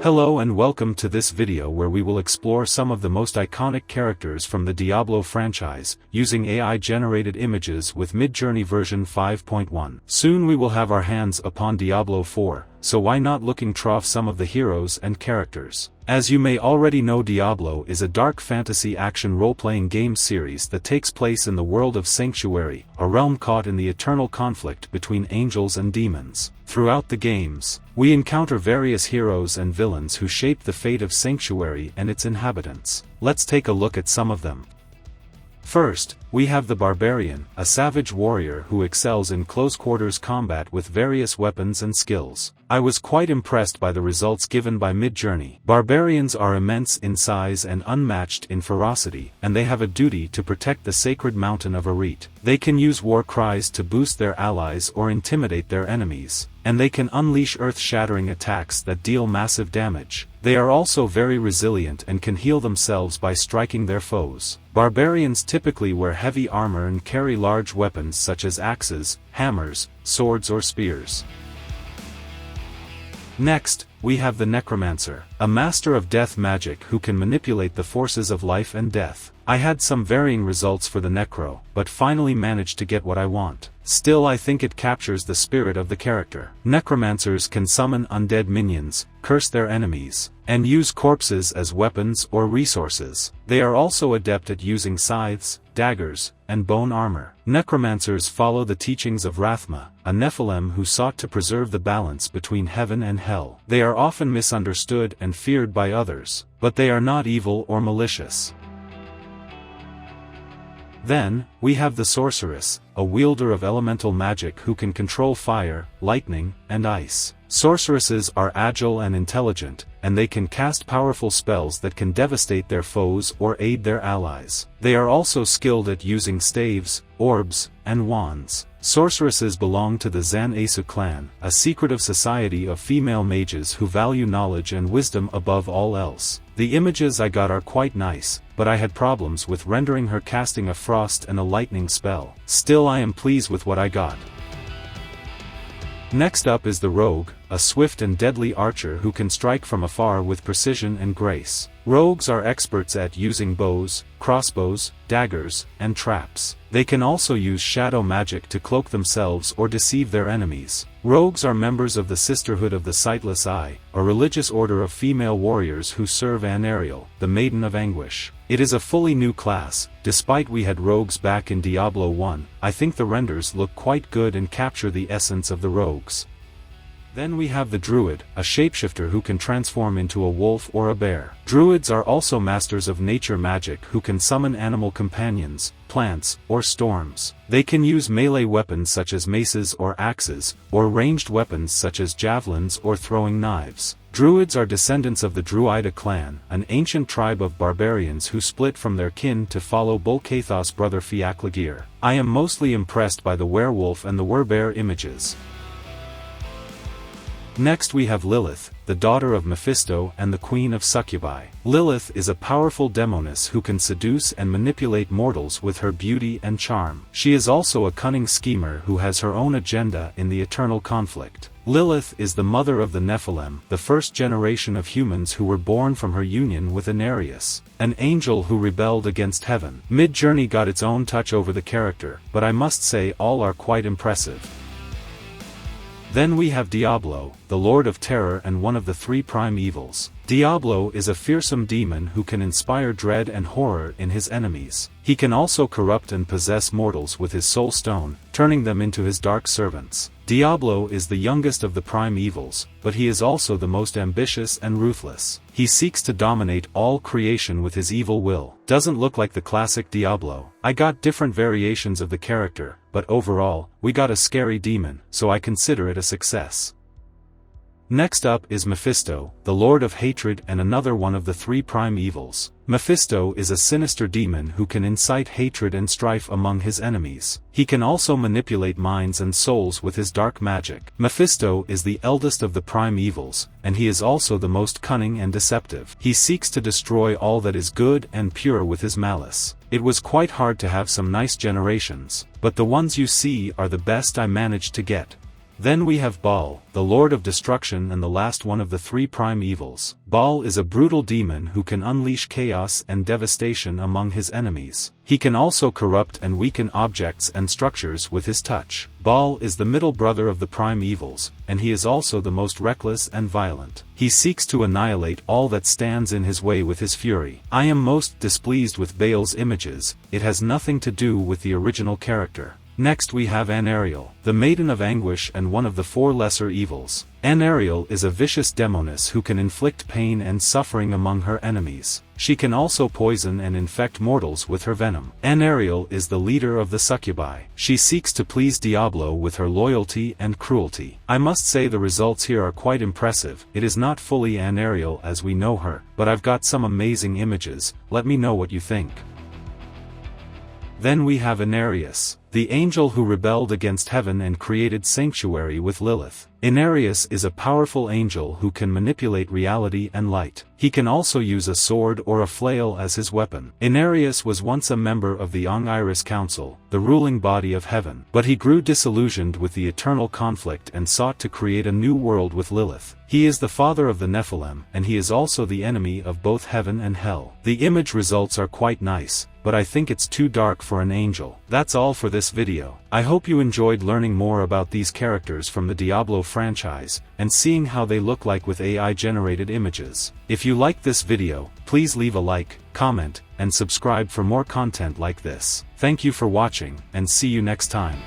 Hello and welcome to this video where we will explore some of the most iconic characters from the Diablo franchise, using AI-generated images with Midjourney version 5.1. Soon we will have our hands upon Diablo 4, so why not looking trough some of the heroes and characters. As you may already know, Diablo is a dark fantasy action role-playing game series that takes place in the world of Sanctuary, a realm caught in the eternal conflict between angels and demons. Throughout the games, we encounter various heroes and villains who shape the fate of Sanctuary and its inhabitants. Let's take a look at some of them. First, we have the Barbarian, a savage warrior who excels in close-quarters combat with various weapons and skills. I was quite impressed by the results given by Midjourney. Barbarians are immense in size and unmatched in ferocity, and they have a duty to protect the sacred mountain of Arit. They can use war cries to boost their allies or intimidate their enemies, and they can unleash earth-shattering attacks that deal massive damage. They are also very resilient and can heal themselves by striking their foes. Barbarians typically wear heavy armor and carry large weapons such as axes, hammers, swords or spears. Next, we have the Necromancer, a master of death magic who can manipulate the forces of life and death. I had some varying results for the Necro, but finally managed to get what I want. Still, I think it captures the spirit of the character. Necromancers can summon undead minions, curse their enemies, and use corpses as weapons or resources. They are also adept at using scythes, daggers, and bone armor. Necromancers follow the teachings of Rathma, a Nephilim who sought to preserve the balance between heaven and hell. They are often misunderstood and feared by others, but they are not evil or malicious. Then, we have the Sorceress, a wielder of elemental magic who can control fire, lightning, and ice. Sorceresses are agile and intelligent, and they can cast powerful spells that can devastate their foes or aid their allies. They are also skilled at using staves, orbs, and wands. Sorceresses belong to the Zan Asu clan, a secretive society of female mages who value knowledge and wisdom above all else. The images I got are quite nice, but I had problems with rendering her casting a frost and a lightning spell. Still, I am pleased with what I got. Next up is the Rogue, a swift and deadly archer who can strike from afar with precision and grace. Rogues are experts at using bows, crossbows, daggers, and traps. They can also use shadow magic to cloak themselves or deceive their enemies. Rogues are members of the Sisterhood of the Sightless Eye, a religious order of female warriors who serve ANDARIEL, the Maiden of Anguish. It is a fully new class. Despite we had rogues back in Diablo 1, I think the renders look quite good and capture the essence of the rogues. Then we have the Druid, a shapeshifter who can transform into a wolf or a bear. Druids are also masters of nature magic who can summon animal companions, plants, or storms. They can use melee weapons such as maces or axes, or ranged weapons such as javelins or throwing knives. Druids are descendants of the DRUID clan, an ancient tribe of barbarians who split from their kin to follow Bul-Kathos' brother Fiaklagir. I am mostly impressed by the werewolf and the werbear images. Next we have Lilith, the daughter of Mephisto and the queen of succubi. Lilith is a powerful demoness who can seduce and manipulate mortals with her beauty and charm. She is also a cunning schemer who has her own agenda in the eternal conflict. Lilith is the mother of the Nephilim, the first generation of humans who were born from her union with INARIUS, an angel who rebelled against heaven. Midjourney got its own touch over the character, but I must say all are quite impressive. Then we have Diablo, the Lord of Terror and one of the three prime evils. Diablo is a fearsome demon who can inspire dread and horror in his enemies. He can also corrupt and possess mortals with his soul stone, turning them into his dark servants. Diablo is the youngest of the prime evils, but he is also the most ambitious and ruthless. He seeks to dominate all creation with his evil will. Doesn't look like the classic Diablo. I got different variations of the character, but overall, we got a scary demon, so I consider it a success. Next up is Mephisto, the Lord of Hatred and another one of the three prime evils. Mephisto is a sinister demon who can incite hatred and strife among his enemies. He can also manipulate minds and souls with his dark magic. Mephisto is the eldest of the prime evils, and he is also the most cunning and deceptive. He seeks to destroy all that is good and pure with his malice. It was quite hard to have some nice generations, but the ones you see are the best I managed to get. Then we have BAAL, the Lord of Destruction and the last one of the three prime evils. BAAL is a brutal demon who can unleash chaos and devastation among his enemies. He can also corrupt and weaken objects and structures with his touch. BAAL is the middle brother of the prime evils, and he is also the most reckless and violent. He seeks to annihilate all that stands in his way with his fury. I am most displeased with BAAL's images. It has nothing to do with the original character. Next we have ANDARIEL, the Maiden of Anguish and one of the four lesser evils. ANDARIEL is a vicious demoness who can inflict pain and suffering among her enemies. She can also poison and infect mortals with her venom. ANDARIEL is the leader of the succubi. She seeks to please Diablo with her loyalty and cruelty. I must say the results here are quite impressive. It is not fully ANDARIEL as we know her, but I've got some amazing images. Let me know what you think. Then we have INARIUS, the angel who rebelled against heaven and created sanctuary with Lilith. INARIUS is a powerful angel who can manipulate reality and light. He can also use a sword or a flail as his weapon. INARIUS was once a member of the NECROMANCER Council, the ruling body of heaven, but he grew disillusioned with the eternal conflict and sought to create a new world with Lilith. He is the father of the Nephilim, and he is also the enemy of both heaven and hell. The image results are quite nice, but I think it's too dark for an angel. That's all for this video. I hope you enjoyed learning more about these characters from the Diablo franchise, and seeing how they look like with AI-generated images. If you liked this video, please leave a like, comment, and subscribe for more content like this. Thank you for watching, and see you next time.